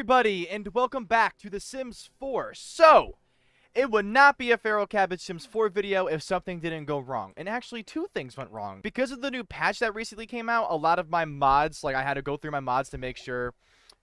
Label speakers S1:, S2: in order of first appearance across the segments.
S1: everybody, and welcome back to The Sims 4. So, it would not be a Feral Cabbage Sims 4 video if something didn't go wrong. And actually, two things went wrong. Because of the new patch that recently came out, a lot of my mods, I had to go through my mods to make sure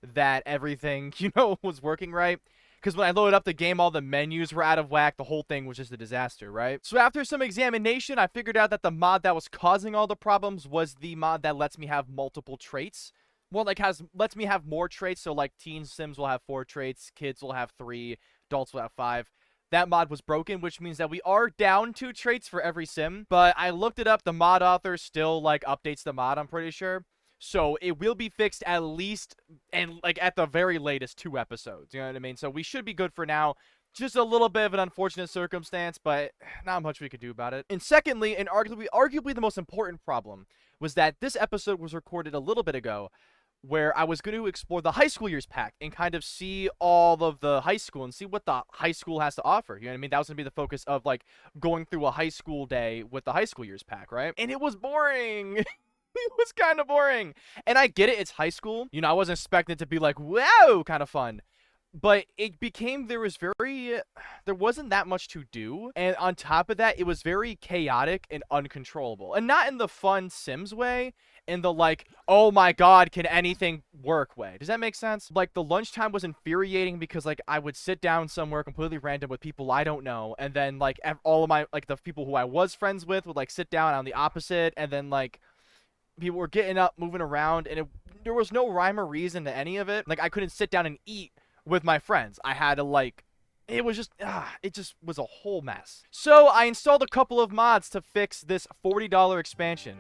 S1: that everything, was working right. Because when I loaded up the game, all the menus were out of whack. The whole thing was just a disaster, right? So after some examination, I figured out that the mod that was causing all the problems was the mod that lets me have multiple traits. Well, lets me have more traits, so teen Sims will have 4 traits, kids will have 3, adults will have 5. That mod was broken, which means that we are down 2 traits for every sim. But I looked it up, the mod author still updates the mod, I'm pretty sure. So it will be fixed at least, and at the very latest, 2 episodes. You know what I mean? So we should be good for now. Just a little bit of an unfortunate circumstance, but not much we could do about it. And secondly, and arguably the most important problem, was that this episode was recorded a little bit ago, where I was going to explore the high school years pack and kind of see all of the high school and see what the high school has to offer. You know what I mean? That was going to be the focus of, going through a high school day with the high school years pack, right? And it was boring. It was kind of boring. And I get it, it's high school. I wasn't expecting it to be wow, kind of fun. But it became, there wasn't that much to do. And on top of that, it was very chaotic and uncontrollable. And not in the fun Sims way, in the oh my god, can anything work way. Does that make sense? The lunchtime was infuriating because I would sit down somewhere completely random with people I don't know. And then all of my, the people who I was friends with would sit down on the opposite. And then people were getting up, moving around. And there was no rhyme or reason to any of it. I couldn't sit down and eat with my friends. I had to it just was a whole mess. So I installed a couple of mods to fix this $40 expansion.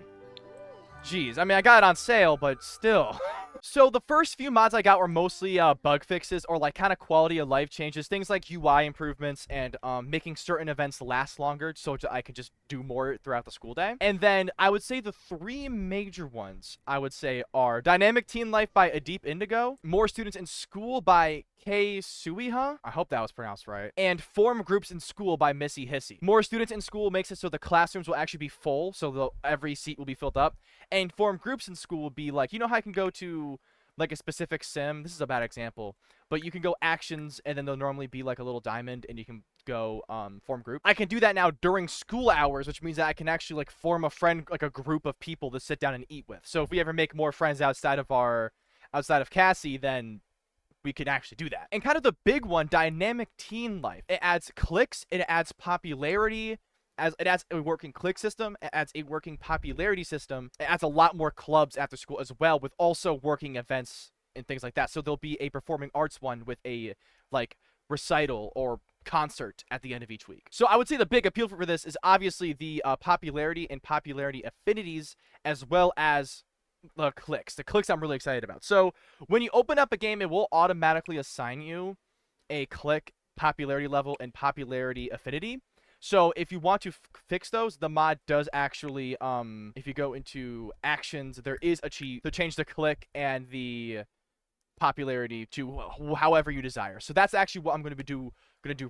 S1: Jeez, I mean, I got it on sale, but still. So the first few mods I got were mostly bug fixes or kind of quality of life changes. Things like UI improvements and making certain events last longer so I could just do more throughout the school day. And then I would say the 3 major ones I would say are Dynamic Teen Life by Adeep Indigo, More Students in School by K. Suiha, I hope that was pronounced right, and Form Groups in School by Missy Hissy. More Students in School makes it so the classrooms will actually be full, so every seat will be filled up. And Form Groups in School will be how I can go to a specific sim. This is a bad example, but you can go actions and then there'll normally be a little diamond and you can go form group. I can do that now during school hours, which means that I can actually form a friend, a group of people to sit down and eat with. So if we ever make more friends outside of Cassie, then we can actually do that. And kind of the big one, Dynamic Teen Life. It adds clicks, it adds popularity, it adds a working click system, it adds a working popularity system, it adds a lot more clubs after school as well, with also working events and things like that. So there'll be a performing arts one with a recital or concert at the end of each week. So I would say the big appeal for this is obviously the popularity and popularity affinities, as well as the clicks. The clicks I'm really excited about. So when you open up a game, it will automatically assign you a click, popularity level, and popularity affinity. So if you want to fix those, the mod does actually, if you go into actions, there is a cheat to change the click and the popularity to however you desire. So that's actually what I'm going to do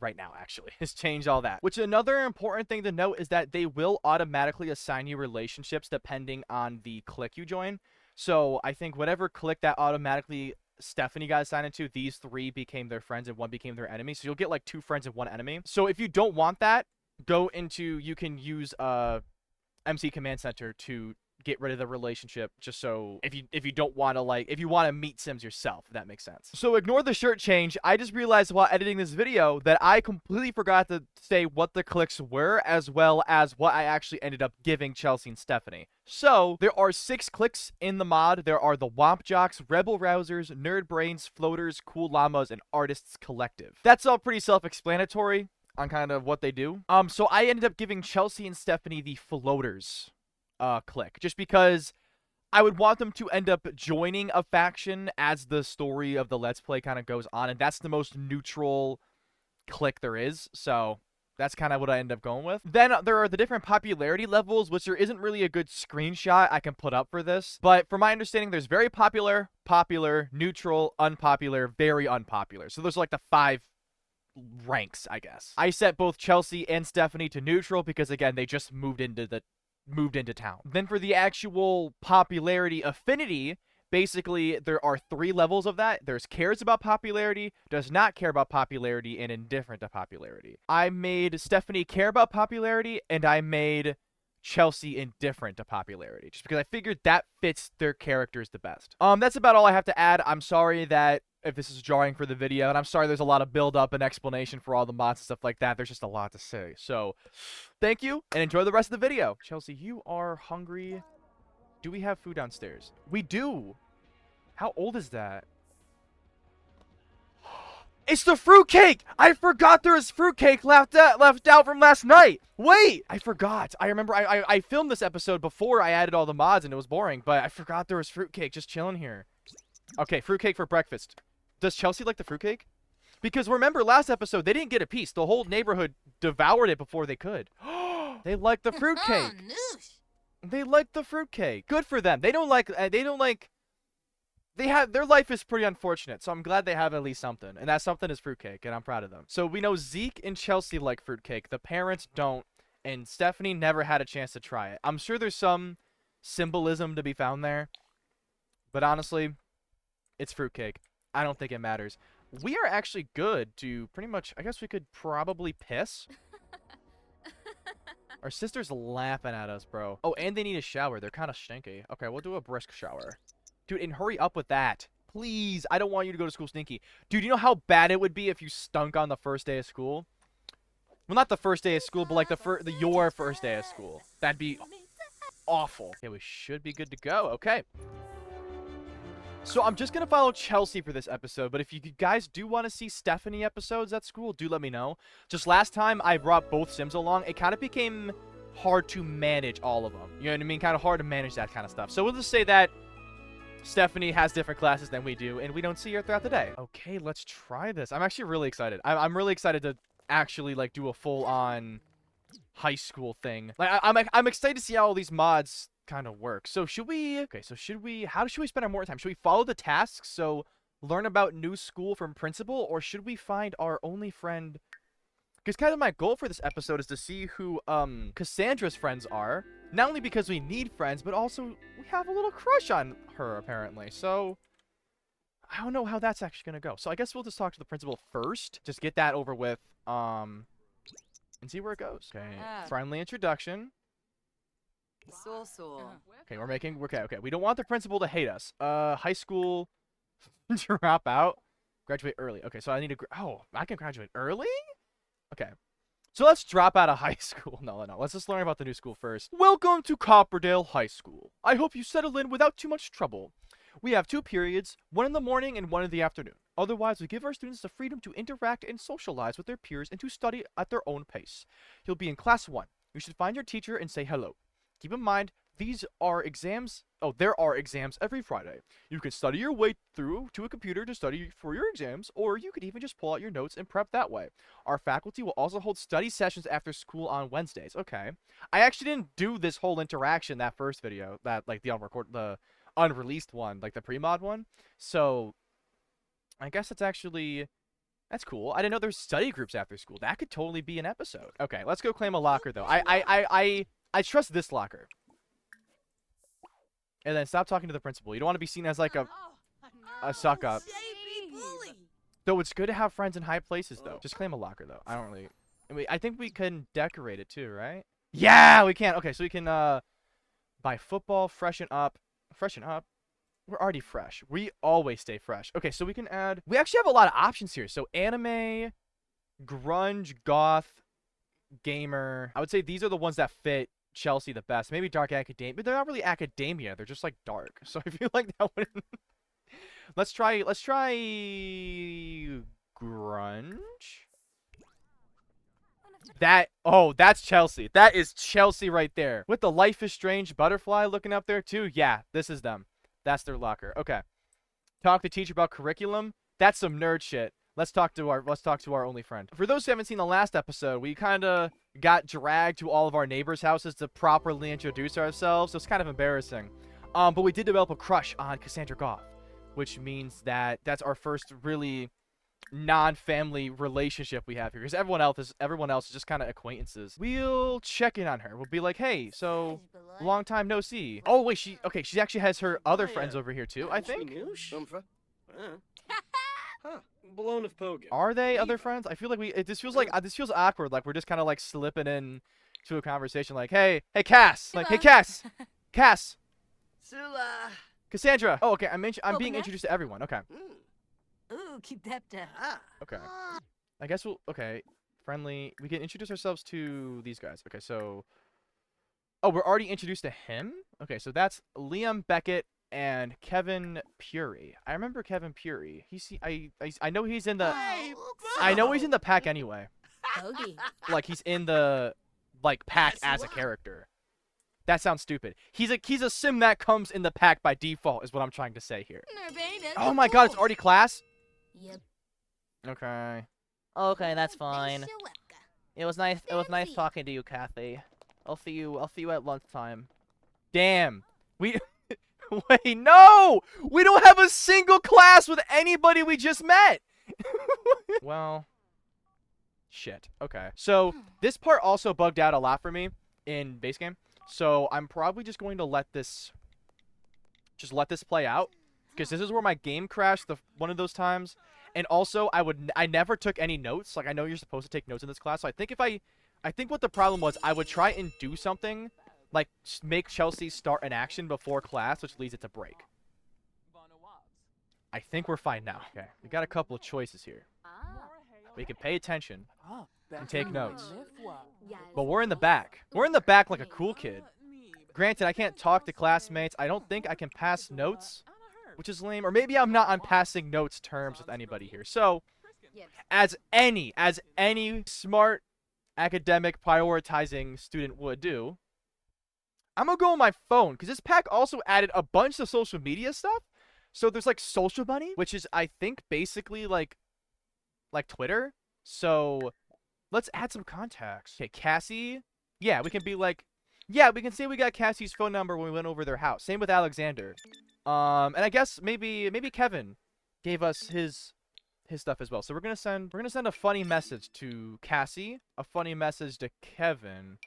S1: right now, actually, is change all that. Which another important thing to note is that they will automatically assign you relationships depending on the clique you join. So I think whatever clique that automatically Stephanie got assigned into, these 3 became their friends and 1 became their enemy. So you'll get 2 friends and 1 enemy. So if you don't want that, you can use MC Command Center to get rid of the relationship, just so if you don't want to if you want to meet Sims yourself, if that makes sense. So ignore the shirt change. I just realized while editing this video that I completely forgot to say what the clicks were, as well as what I actually ended up giving Chelsea and Stephanie. So there are 6 clicks in the mod. There are the Womp Jocks, Rebel Rousers, Nerd Brains, Floaters, Cool Llamas, and Artists Collective. That's all pretty self-explanatory on kind of what they do. So I ended up giving Chelsea and Stephanie the Floaters click, just because I would want them to end up joining a faction as the story of the Let's Play kind of goes on, and that's the most neutral click there is, so that's kind of what I end up going with. Then there are the different popularity levels, which there isn't really a good screenshot I can put up for this, but from my understanding, there's very popular, popular, neutral, unpopular, very unpopular. So there's the 5 ranks, I guess. I set both Chelsea and Stephanie to neutral because, again, they just moved into town. Then for the actual popularity affinity, Basically, there are 3 levels of that. There's cares about popularity, does not care about popularity, and indifferent to popularity. I made Stephanie care about popularity, and I made Chelsea indifferent to popularity, just because I figured that fits their characters the best. That's about all I have to add. I'm sorry that if this is jarring for the video, and I'm sorry there's a lot of build up and explanation for all the mods and stuff like that. There's just a lot to say. So, thank you, and enjoy the rest of the video. Chelsea, you are hungry. Do we have food downstairs? We do. How old is that? It's the fruitcake! I forgot there was fruitcake left out from last night. Wait, I forgot. I remember I filmed this episode before I added all the mods and it was boring, but I forgot there was fruitcake just chilling here. Okay, fruitcake for breakfast. Does Chelsea like the fruitcake? Because remember last episode, they didn't get a piece. The whole neighborhood devoured it before they could. They like the fruitcake. They like the fruitcake. Good for them. Their life is pretty unfortunate, so I'm glad they have at least something. And that something is fruitcake, and I'm proud of them. So we know Zeke and Chelsea like fruitcake. The parents don't, and Stephanie never had a chance to try it. I'm sure there's some symbolism to be found there, but honestly, it's fruitcake. I don't think it matters. We are actually good to pretty much, I guess we could probably piss. Our sister's laughing at us, bro. Oh, and they need a shower. They're kind of stinky. Okay, we'll do a brisk shower. Dude, and hurry up with that. Please, I don't want you to go to school stinky. Dude, you know how bad it would be if you stunk on the first day of school? Well, not the first day of school, but like your first day of school. That'd be awful. Okay, we should be good to go. Okay. So I'm just going to follow Chelsea for this episode, but if you guys do want to see Stephanie episodes at school, do let me know. Just last time I brought both Sims along, it kind of became hard to manage all of them. You know what I mean? Kind of hard to manage that kind of stuff. So we'll just say that Stephanie has different classes than we do, and we don't see her throughout the day. Okay, let's try this. I'm actually really excited. I'm really excited to actually, like, do a full-on high school thing. Like, I'm excited to see how all these mods kind of work. So should we... Okay, so should we spend our more time? Should we follow the tasks, so learn about new school from principal, or should we find our only friend... Because kind of my goal for this episode is to see who Cassandra's friends are. Not only because we need friends, but also we have a little crush on her, apparently. So, I don't know how that's actually going to go. So, I guess we'll just talk to the principal first. Just get that over with, and see where it goes. Okay, friendly introduction. Okay, okay. We don't want the principal to hate us. High school, drop out, graduate early. Okay, so I need to, I can graduate early? Okay. So let's drop out of high school. No. Let's just learn about the new school first. Welcome to Copperdale High School. I hope you settle in without too much trouble. We have 2 periods, one in the morning and one in the afternoon. Otherwise, we give our students the freedom to interact and socialize with their peers and to study at their own pace. You'll be in class 1. You should find your teacher and say hello. Keep in mind, these are exams. Oh, there are exams every Friday. You can study your way through to a computer to study for your exams, or you could even just pull out your notes and prep that way. Our faculty will also hold study sessions after school on Wednesdays. Okay. I actually didn't do this whole interaction that first video, that like the unreleased one, like the pre-mod one. So I guess that's cool. I didn't know there's study groups after school. That could totally be an episode. Okay, let's go claim a locker though. I trust this locker. And then stop talking to the principal. You don't want to be seen as like a suck-up. Though it's good to have friends in high places, though. Just claim a locker, though. I think we can decorate it, too, right? Yeah, we can. Okay, so we can buy football, freshen up. Freshen up? We're already fresh. We always stay fresh. Okay, so we can add... We actually have a lot of options here. So anime, grunge, goth, gamer. I would say these are the ones that fit Chelsea the best. Maybe dark academia, but they're not really academia. They're just like dark. So I feel like that wouldn't. Let's try grunge. That's Chelsea. That is Chelsea right there. With the Life is Strange butterfly looking up there too. Yeah, this is them. That's their locker. Okay. Talk to teacher about curriculum. That's some nerd shit. Let's talk to our only friend. For those who haven't seen the last episode, we kind of got dragged to all of our neighbors' houses to properly introduce ourselves. So it's kind of embarrassing. But we did develop a crush on Cassandra Goff, which means that that's our first really non-family relationship we have here, because everyone else is just kind of acquaintances. We'll check in on her. We'll be like, hey, so long time no see. Oh wait, she actually has her other friends over here too, I think. Are they other friends? I feel like this feels awkward. Like we're just kind of like slipping in to a conversation. Like, hey, Cass. Like, hey, Cass. Cassandra. Oh, okay. I'm being introduced to everyone. Okay.
S2: Ooh, keep that down.
S1: Okay. I guess okay. Friendly. We can introduce ourselves to these guys. Okay, so. Oh, we're already introduced to him? Okay, so that's Liam Beckett and Kevin Puri. I remember Kevin Puri. I know he's in the. I know he's in the pack anyway. Like he's in the pack as a character. That sounds stupid. He's a sim that comes in the pack by default, is what I'm trying to say here. Oh my god, it's already class?
S2: Yep.
S1: Okay.
S3: Okay, that's fine. It was nice talking to you, Kathy. I'll see you at lunchtime.
S1: Damn. Wait, no! We don't have a single class with anybody we just met! Well, shit. Okay. So, this part also bugged out a lot for me in base game. So, I'm probably just going to let this play out, because this is where my game crashed one of those times. And also, I never took any notes. Like, I know you're supposed to take notes in this class. So, I think what the problem was, I would try and do something, like make Chelsea start an action before class, which leads it to break. I think we're fine now. Okay, we got a couple of choices here. We can pay attention and take notes. But we're in the back. We're in the back like a cool kid. Granted, I can't talk to classmates. I don't think I can pass notes, which is lame. Or maybe I'm not on passing notes terms with anybody here. So, as any smart academic prioritizing student would do, I'm gonna go on my phone, because this pack also added a bunch of social media stuff. So there's like Social Bunny, which is I think basically like Twitter. So let's add some contacts. Okay, Cassie. Yeah, we can be like, yeah, we can say we got Cassie's phone number when we went over their house. Same with Alexander. And I guess maybe Kevin gave us his stuff as well. So we're gonna send a funny message to Cassie, a funny message to Kevin,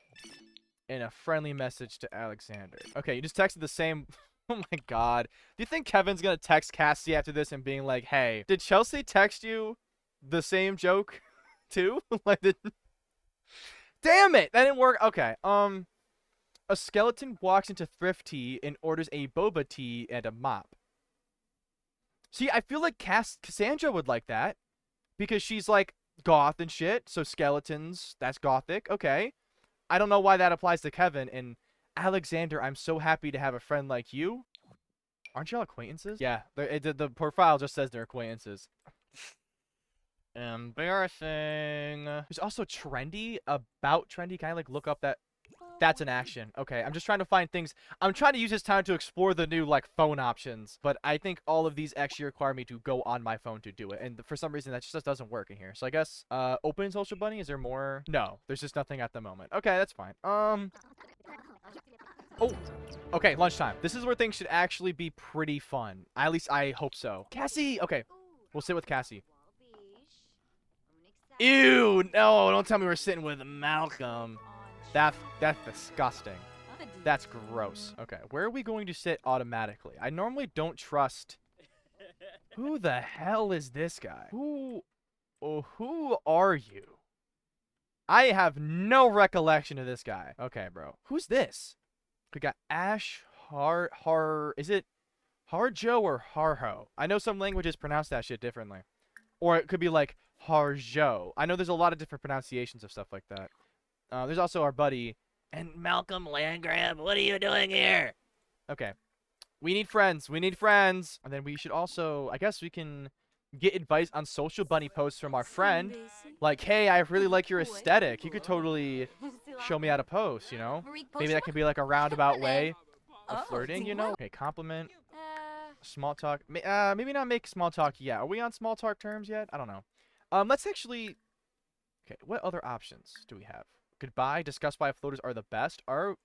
S1: and a friendly message to Alexander. Okay, you just texted the same. Oh my god. Do you think Kevin's gonna text Cassie after this and being like, hey, did Chelsea text you the same joke too? Like, damn it, that didn't work. Okay, a skeleton walks into Thrift Tea and orders a boba tea and a mop. See, I feel like Cassandra would like that, because she's like goth and shit. So skeletons, that's gothic. Okay. I don't know why that applies to Kevin. And Alexander, I'm so happy to have a friend like you. Aren't y'all acquaintances? Yeah, the profile just says they're acquaintances. Embarrassing. There's also trendy. About trendy. Can I like look up that? That's an action. Okay, I'm just trying to find things. I'm trying to use this time to explore the new, like, phone options. But I think all of these actually require me to go on my phone to do it. And for some reason, that just doesn't work in here. So I guess, open Social Bunny? Is there more? No, there's just nothing at the moment. Okay, that's fine. Oh. Okay, lunchtime. This is where things should actually be pretty fun. At least I hope so. Cassie! Okay, we'll sit with Cassie. Ew! No, don't tell me we're sitting with Malcolm. That's disgusting. That's gross. Okay, where are we going to sit automatically? I normally don't trust. Who the hell is this guy? Who are you? I have no recollection of this guy. Okay, bro. Who's this? We got Ash is it Harjo or Harho? I know some languages pronounce that shit differently. Or it could be like Harjo. I know there's a lot of different pronunciations of stuff like that. There's also our buddy. And Malcolm Landgrab, what are you doing here? Okay. We need friends. We need friends. And then we should also, I guess we can get advice on Social Bunny posts from our friend. Like, hey, I really like your aesthetic. You could totally show me how to post, you know? Maybe that could be like a roundabout way of flirting, you know? Okay, compliment. Small talk. Maybe not make small talk yet. Are we on small talk terms yet? I don't know. Let's actually... Okay, what other options do we have? Goodbye. Discuss why floaters are the best. Are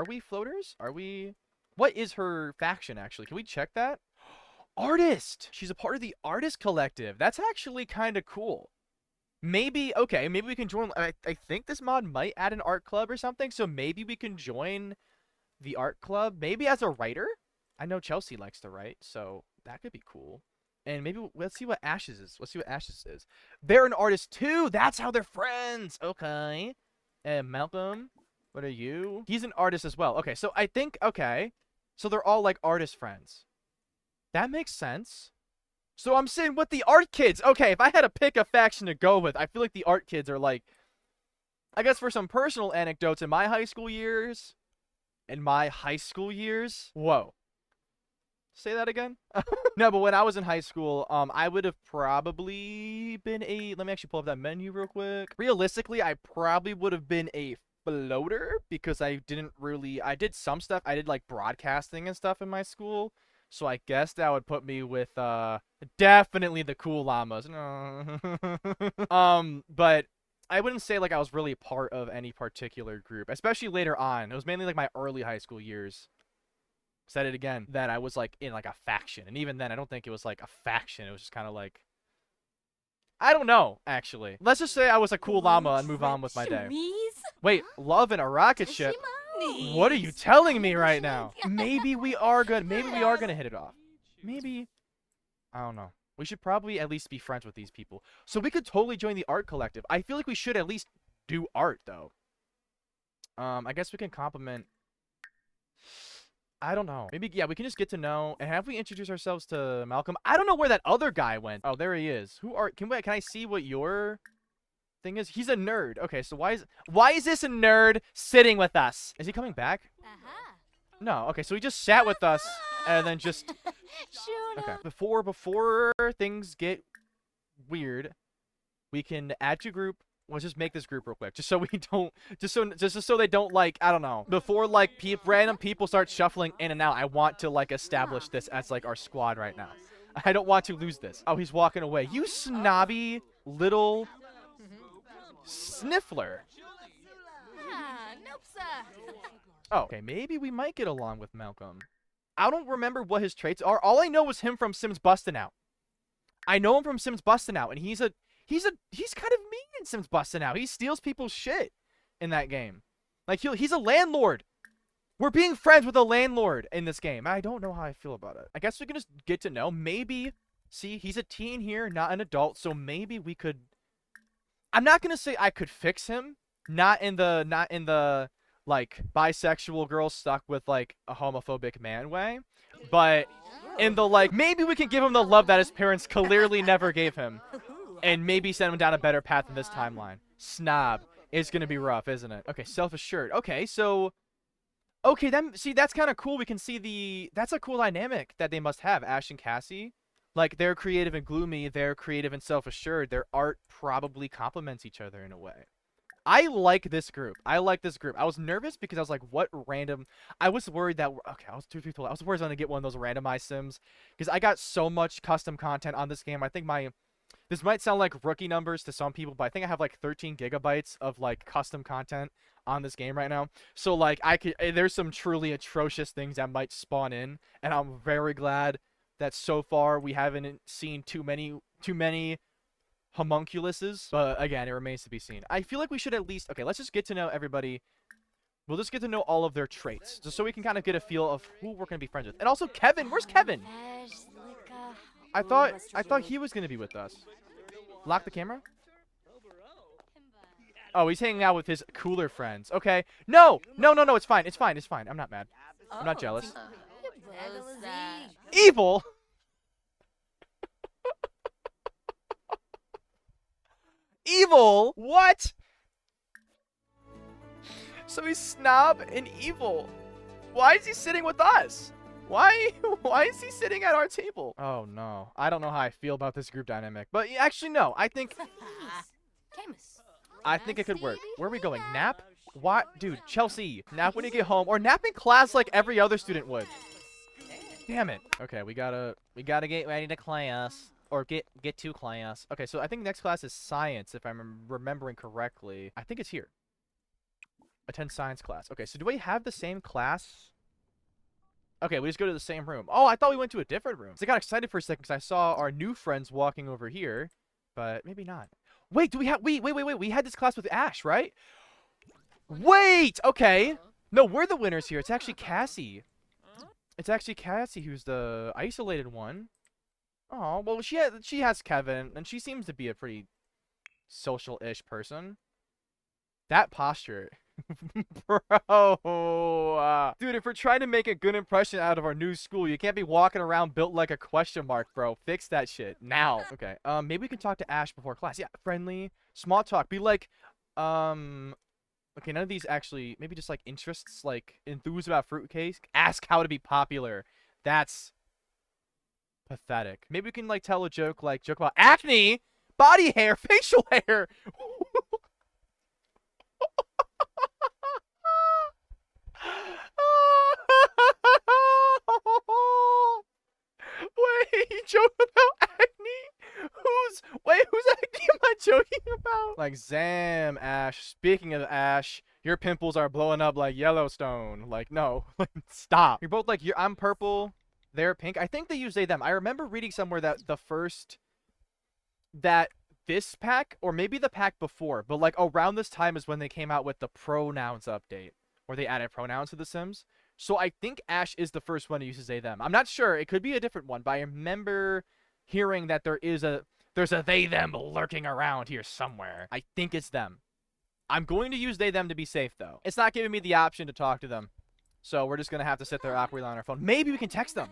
S1: we floaters? Are we... What is her faction, actually? Can we check that? artist. She's a part of the artist collective. That's actually kind of cool. Maybe, okay, maybe we can join. I think this mod might add an art club or something, so maybe we can join the art club. Maybe as a writer? I know Chelsea likes to write, so that could be cool. And maybe, let's see what Ashes is. Let's see what Ashes is. They're an artist too! That's how they're friends! Okay. And Malcolm, what are you? He's an artist as well. Okay, so I think, okay. So they're all, like, artist friends. That makes sense. So I'm sitting with the art kids. Okay, if I had to pick a faction to go with, I feel like the art kids are like, I guess for some personal anecdotes, in my high school years, whoa. Say that again? No, but when I was in high school, I would have probably been let me actually pull up that menu real quick. Realistically, I probably would have been a floater because I did some stuff. I did like broadcasting and stuff in my school. So I guess that would put me with definitely the cool llamas. But I wouldn't say like I was really part of any particular group, especially later on. It was mainly like my early high school years. Said it again, that I was like in like a faction. And even then I don't think it was like a faction. It was just kind of like, I don't know, actually. Let's just say I was a cool llama and move on with my day. Wait, love in a rocket ship? What are you telling me right now? Maybe we are gonna hit it off. Maybe. I don't know. We should probably at least be friends with these people. So we could totally join the art collective. I feel like we should at least do art, though. I guess we can compliment. I don't know. Maybe, yeah, we can just get to know. And have we introduced ourselves to Malcolm? I don't know where that other guy went. Oh, there he is. Can I see what your thing is? He's a nerd. Okay, so why is this a nerd sitting with us? Is he coming back? No. Okay, so he just sat with us and then just okay. Before things get weird, we can add to group. Let's just make this group real quick, just so we don't, just so they don't like, I don't know. Before like random people start shuffling in and out, I want to like establish this as like our squad right now. I don't want to lose this. Oh, he's walking away. You snobby little sniffler. Oh, okay. Maybe we might get along with Malcolm. I don't remember what his traits are. All I know is him from Sims Bustin' Out. I know him from Sims Bustin' Out, and he's kind of mean in Sims Bustin' Out. He steals people's shit in that game. Like he's a landlord. We're being friends with a landlord in this game. I don't know how I feel about it. I guess we can just get to know. Maybe, see, he's a teen here, not an adult, so maybe we could. I'm not gonna say I could fix him. Not in the like bisexual girl stuck with like a homophobic man way, but in the like maybe we can give him the love that his parents clearly never gave him, and maybe send him down a better path in this timeline. Snob. It's gonna be rough, isn't it? Okay, self-assured. Okay, so okay, then see that's kind of cool. We can see that's a cool dynamic that they must have, Ash and Cassie. Like they're creative and gloomy, they're creative and self-assured. Their art probably complements each other in a way. I like this group. I was nervous because I was like, what random... I was worried that... Okay, I was worried I was going to get one of those randomized Sims. Because I got so much custom content on this game. I think this might sound like rookie numbers to some people, but I think I have like 13 gigabytes of like custom content on this game right now. So like there's some truly atrocious things that might spawn in. And I'm very glad that so far we haven't seen too many homunculuses, but again, it remains to be seen. I feel like we should at least... Okay, let's just get to know everybody. We'll just get to know all of their traits, just so we can kind of get a feel of who we're going to be friends with. And also, Kevin! Where's Kevin? I thought he was going to be with us. Lock the camera? Oh, he's hanging out with his cooler friends. Okay. No! No, it's fine. It's fine. I'm not mad. I'm not jealous. Evil? Evil? What? So he's snob and evil. Why is he sitting with us? Why is he sitting at our table? Oh no. I don't know how I feel about this group dynamic. But actually no, I think it could work. Where are we going? Nap? What? Dude, Chelsea, nap when you get home or nap in class like every other student would. Damn it. Okay, we gotta get ready to class. Or get to class. Okay, so I think next class is science, if I'm remembering correctly. I think it's here. Attend science class. Okay, so do we have the same class? Okay, we just go to the same room. Oh, I thought we went to a different room. So I got excited for a second because I saw our new friends walking over here, but maybe not. Wait, do we have? Wait. We had this class with Ash, right? Wait. Okay. No, we're the winners here. It's actually Cassie. It's actually Cassie who's the isolated one. Oh, well, she has Kevin, and she seems to be a pretty social-ish person. That posture. Bro. Dude, if we're trying to make a good impression out of our new school, you can't be walking around built like a question mark, bro. Fix that shit now. Okay. Maybe we can talk to Ash before class. Yeah, friendly, small talk. Be like, okay, none of these actually, maybe just like interests, like enthused about fruitcake. Ask how to be popular. That's pathetic. Maybe we can like tell a joke, like joke about acne, body hair, facial hair. Wait, joke about acne? Who's acne am I joking about? Like, Zam, Ash. Speaking of Ash, your pimples are blowing up like Yellowstone. Like, no. Like, stop. You're both like, I'm purple, they're pink. I think they use they, them. I remember reading somewhere that this pack, or maybe the pack before, but like around this time is when they came out with the pronouns update, where they added pronouns to The Sims. So I think Ash is the first one who uses they, them. I'm not sure. It could be a different one, but I remember hearing that there's a they, them lurking around here somewhere. I think it's them. I'm going to use they, them to be safe, though. It's not giving me the option to talk to them. So we're just going to have to sit there awkwardly on our phone. Maybe we can text them.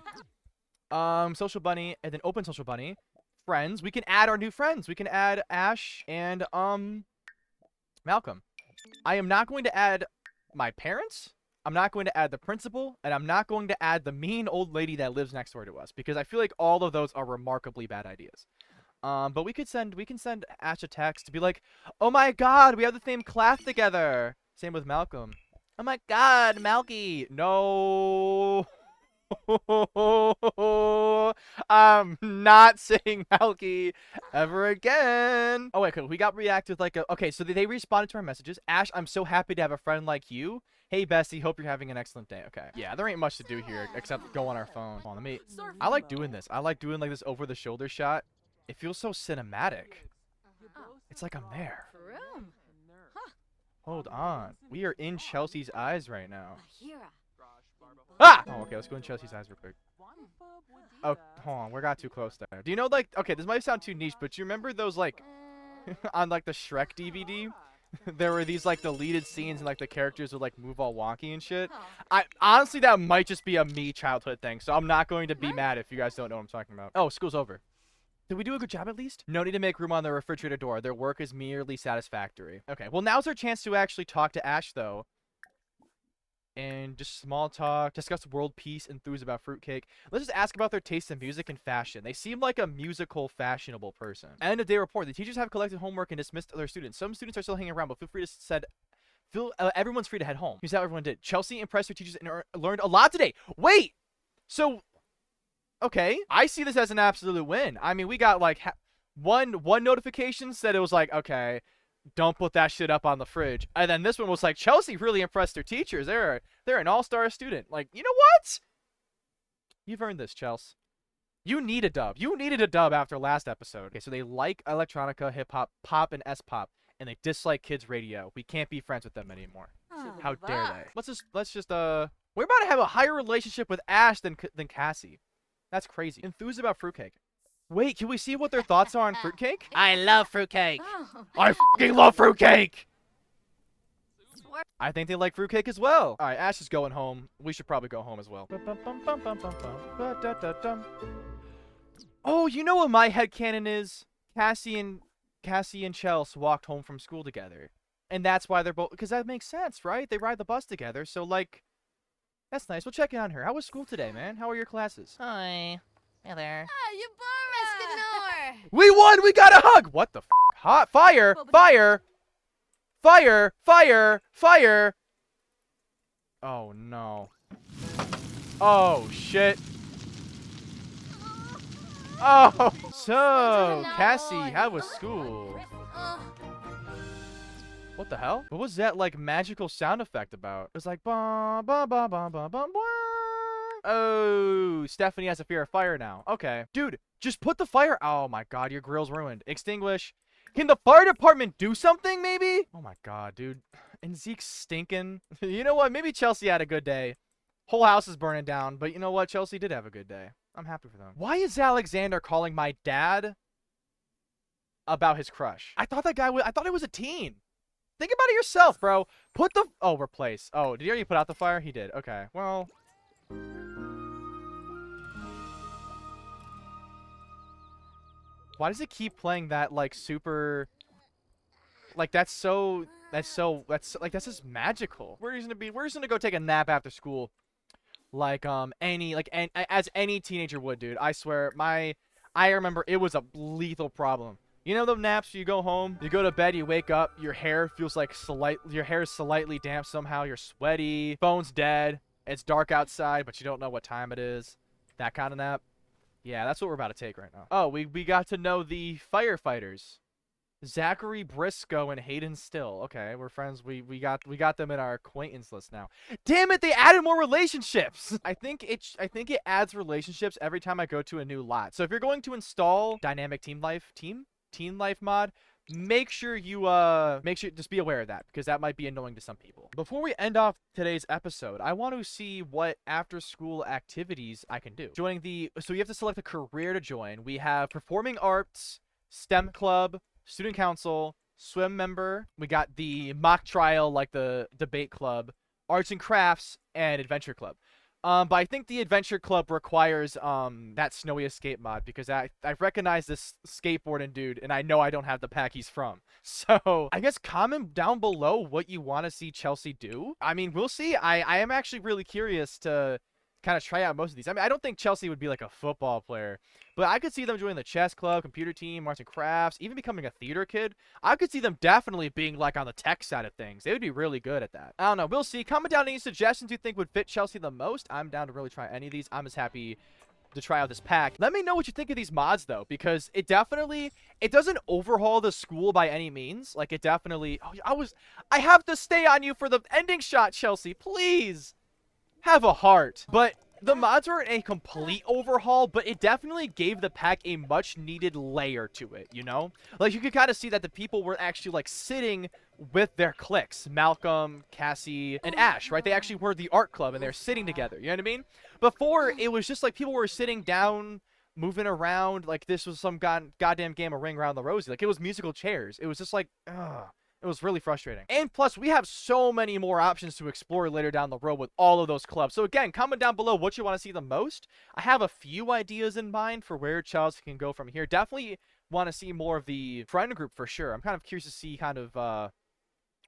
S1: Social Bunny, and then open Social Bunny. Friends. We can add our new friends. We can add Ash and, Malcolm. I am not going to add my parents. I'm not going to add the principal, and I'm not going to add the mean old lady that lives next door to us, because I feel like all of those are remarkably bad ideas. But we can send Ash a text to be like, oh my god, we have the same class together. Same with Malcolm. Oh my god, Malky. No. I'm not saying Malky ever again. Oh wait, cool. We got reacted like a, okay, so they responded to our messages. Ash, I'm so happy to have a friend like you. Hey Bessie, hope you're having an excellent day. Okay. Yeah, there ain't much to do here except go on our phone. Hold on, I like doing this. I like doing like this over the shoulder shot. It feels so cinematic. It's like I'm there. Hold on. We are in Chelsea's eyes right now. Ah! Oh, okay, let's go in Chelsea's eyes real quick. Oh, hold on, we got too close there. Do you know, like, okay, this might sound too niche, but do you remember those, like, on, like, the Shrek DVD? There were these, like, deleted scenes and, like, the characters would, like, move all wonky and shit. Honestly, that might just be a me childhood thing, so I'm not going to be mad if you guys don't know what I'm talking about. Oh, school's over. Did we do a good job at least? No need to make room on the refrigerator door. Their work is merely satisfactory. Okay, well, now's our chance to actually talk to Ash, though. And just small talk, discuss world peace, enthuse about fruitcake. Let's just ask about their taste in music and fashion. They seem like a musical, fashionable person. End of day report. The teachers have collected homework and dismissed other students. Some students are still hanging around, but feel free to everyone's free to head home. Here's how everyone did. Chelsea impressed her teachers and learned a lot today. Wait! So, okay. I see this as an absolute win. I mean, we got like one notification said it was like, okay, don't put that shit up on the fridge. And then this one was like, Chelsea really impressed her teachers. They're an all-star student. Like, you know what? You've earned this, Chelsea. You need a dub. You needed a dub after last episode. Okay, so they like electronica, hip-hop, pop, and S-pop, and they dislike kids' radio. We can't be friends with them anymore. How dare they? Let's just we're about to have a higher relationship with Ash than Cassie. That's crazy. Enthused about fruitcake. Wait, can we see what their thoughts are on fruitcake?
S3: I love fruitcake.
S1: I f***ing love fruitcake! I think they like fruitcake as well. Alright, Ash is going home. We should probably go home as well. Oh, you know what my headcanon is? Cassie and Chelsea walked home from school together. And that's why they're both... Because that makes sense, right? They ride the bus together, so like... That's nice. We'll check in on her. How was school today, man? How are your classes?
S3: Hi. Hey there.
S1: We won! We got a hug! What the f***? Hot fire! Fire! Fire! Fire! Fire! Oh, no. Oh, shit. Oh! So, Cassie, how was school? What the hell? What was that, like, magical sound effect about? It was like, ba ba ba ba ba ba ba. Oh, Stephanie has a fear of fire now. Okay. Dude, just put the fire. Oh my god, your grill's ruined. Extinguish. Can the fire department do something, maybe? Oh my god, dude. And Zeke's stinking. You know what? Maybe Chelsea had a good day. Whole house is burning down, but you know what? Chelsea did have a good day. I'm happy for them. Why is Alexander calling my dad about his crush? I thought it was a teen. Think about it yourself, bro. Put the... Oh, replace. Oh, did he already put out the fire? He did. Okay, well... Why does it keep playing that, like, super... Like, that's just magical. We're just gonna go take a nap after school. Like, as any teenager would, dude. I swear, I remember it was a lethal problem. You know the naps, you go home, you go to bed, you wake up, your hair feels like your hair is slightly damp somehow, you're sweaty, phone's dead, it's dark outside, but you don't know what time it is. That kind of nap. Yeah, that's what we're about to take right now. Oh, we got to know the firefighters. Zachary Briscoe and Hayden Still. Okay, we're friends. We got them in our acquaintance list now. Damn it, they added more relationships. I think it adds relationships every time I go to a new lot. So if you're going to install Dynamic Teen Life mod, make sure just be aware of that, because that might be annoying to some people. Before we end off today's episode, I want to see what after school activities I can do. So you have to select a career to join. We have performing arts, STEM club, student council, swim member. We got the mock trial, like the debate club, arts and crafts, and adventure club. But I think the adventure club requires that snowy escape mod, because I recognize this skateboarding dude, and I know I don't have the pack he's from. So I guess comment down below what you want to see Chelsea do. I mean, we'll see. I am actually really curious to kind of try out most of these. I mean, I don't think Chelsea would be like a football player, but I could see them joining the chess club, computer team, arts and crafts, even becoming a theater kid. I could see them definitely being like on the tech side of things. They would be really good at that. I don't know. We'll see. Comment down any suggestions you think would fit Chelsea the most. I'm down to really try any of these. I'm as happy to try out this pack. Let me know what you think of these mods though, because it doesn't overhaul the school by any means. Like it definitely... Oh, I have to stay on you for the ending shot, Chelsea. Please. Have a heart. But the mods aren't a complete overhaul, but it definitely gave the pack a much needed layer to it, you know? Like you could kind of see that the people were actually like sitting with their cliques. Malcolm, Cassie, and Ash, right? They actually were the art club and they're sitting together, you know what I mean? Before, it was just like people were sitting down, moving around, like this was some goddamn game of Ring Around the Rosie. Like it was musical chairs. It was just like, ugh. It was really frustrating. And plus, we have so many more options to explore later down the road with all of those clubs. So again, comment down below what you want to see the most. I have a few ideas in mind for where Chelsea can go from here. Definitely want to see more of the friend group for sure. I'm kind of curious to see kind of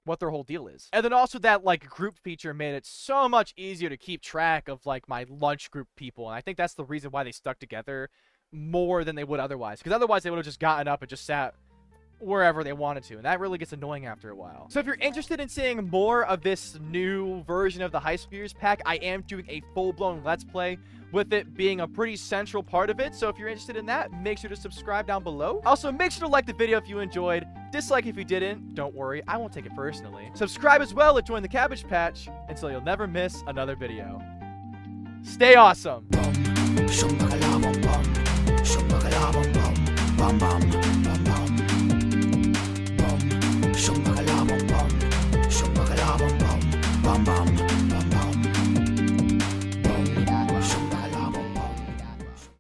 S1: what their whole deal is. And then also that like group feature made it so much easier to keep track of like my lunch group people. And I think that's the reason why they stuck together more than they would otherwise. Because otherwise they would have just gotten up and just sat wherever they wanted to, and that really gets annoying after a while. So if you're interested in seeing more of this new version of the High School Years pack, I am doing a full-blown Let's Play, with it being a pretty central part of it. So if you're interested in that, make sure to subscribe down below. Also, make sure to like the video if you enjoyed, dislike if you didn't. Don't worry, I won't take it personally. Subscribe as well and join the Cabbage Patch until you'll never miss another video. Stay awesome!